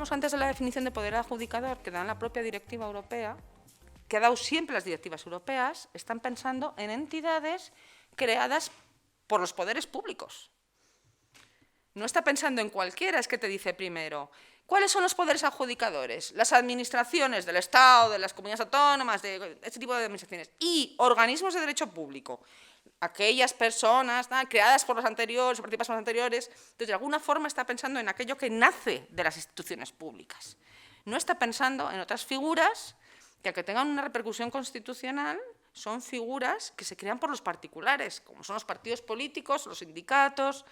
hablábamos antes de la definición de poder adjudicador que da la propia directiva europea, que ha dado siempre las directivas europeas, están pensando en entidades creadas por los poderes públicos. No está pensando en cualquiera, es que te dice primero, ¿cuáles son los poderes adjudicadores? Las administraciones del Estado, de las comunidades autónomas, de este tipo de administraciones, y organismos de derecho público, aquellas personas creadas por los anteriores, o participadas por los anteriores. Entonces, de alguna forma está pensando en aquello que nace de las instituciones públicas. No está pensando en otras figuras que, aunque tengan una repercusión constitucional, son figuras que se crean por los particulares, como son los partidos políticos, los sindicatos.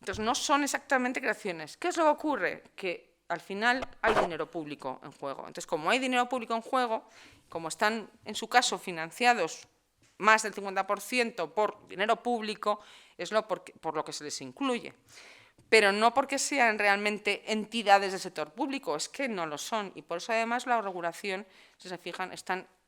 Entonces, no son exactamente creaciones. ¿Qué es lo que ocurre? Que al final hay dinero público en juego. Entonces, como hay dinero público en juego, como están, en su caso, financiados más del 50% por dinero público, es por lo que se les incluye. Pero no porque sean realmente entidades del sector público, es que no lo son. Y por eso, además, la regulación, si se fijan,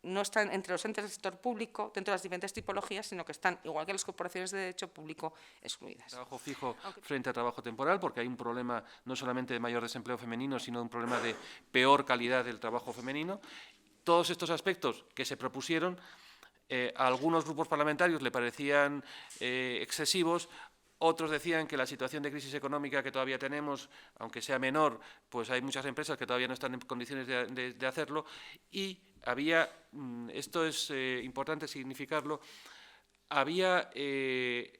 no están entre los entes del sector público, dentro de las diferentes tipologías, sino que están, igual que las corporaciones de derecho público, excluidas. Trabajo fijo frente a trabajo temporal, porque hay un problema no solamente de mayor desempleo femenino, sino un problema de peor calidad del trabajo femenino. Todos estos aspectos que se propusieron, a algunos grupos parlamentarios le parecían excesivos. Otros decían que la situación de crisis económica que todavía tenemos, aunque sea menor, pues hay muchas empresas que todavía no están en condiciones de hacerlo. Y había, esto es importante significarlo, había de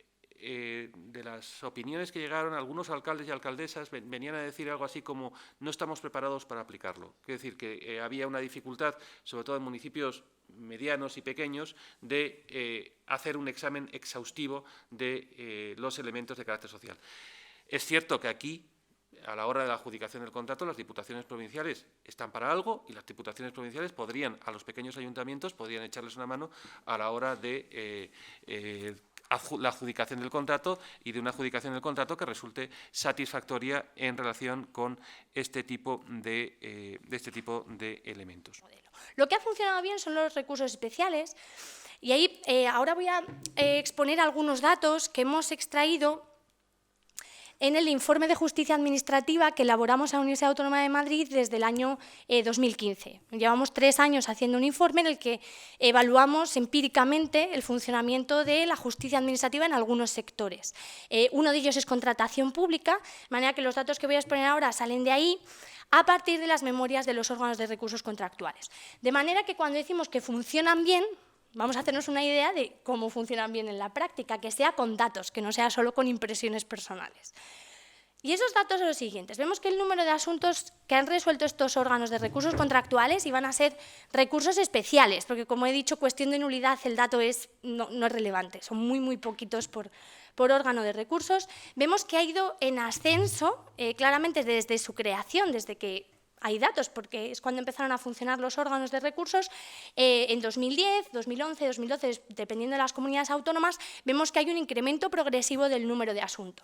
las opiniones que llegaron, algunos alcaldes y alcaldesas venían a decir algo así como no estamos preparados para aplicarlo. Es decir, que había una dificultad, sobre todo en municipios medianos y pequeños, de hacer un examen exhaustivo de los elementos de carácter social. Es cierto que aquí, a la hora de la adjudicación del contrato, las diputaciones provinciales están para algo y las diputaciones provinciales podrían, a los pequeños ayuntamientos, podrían echarles una mano a la hora de la adjudicación del contrato y de una adjudicación del contrato que resulte satisfactoria en relación con este tipo de elementos. Lo que ha funcionado bien son los recursos especiales y ahí ahora voy a exponer algunos datos que hemos extraído en el informe de justicia administrativa que elaboramos a la Universidad Autónoma de Madrid desde el año 2015. Llevamos 3 años haciendo un informe en el que evaluamos empíricamente el funcionamiento de la justicia administrativa en algunos sectores. Uno de ellos es contratación pública, de manera que los datos que voy a exponer ahora salen de ahí a partir de las memorias de los órganos de recursos contractuales. De manera que cuando decimos que funcionan bien, vamos a hacernos una idea de cómo funcionan bien en la práctica, que sea con datos, que no sea solo con impresiones personales. Y esos datos son los siguientes. Vemos que el número de asuntos que han resuelto estos órganos de recursos contractuales iban a ser recursos especiales, porque, como he dicho, cuestión de nulidad, el dato no es relevante, son muy poquitos por órgano de recursos. Vemos que ha ido en ascenso claramente desde su creación, desde que hay datos, porque es cuando empezaron a funcionar los órganos de recursos, en 2010, 2011, 2012, dependiendo de las comunidades autónomas, vemos que hay un incremento progresivo del número de asuntos.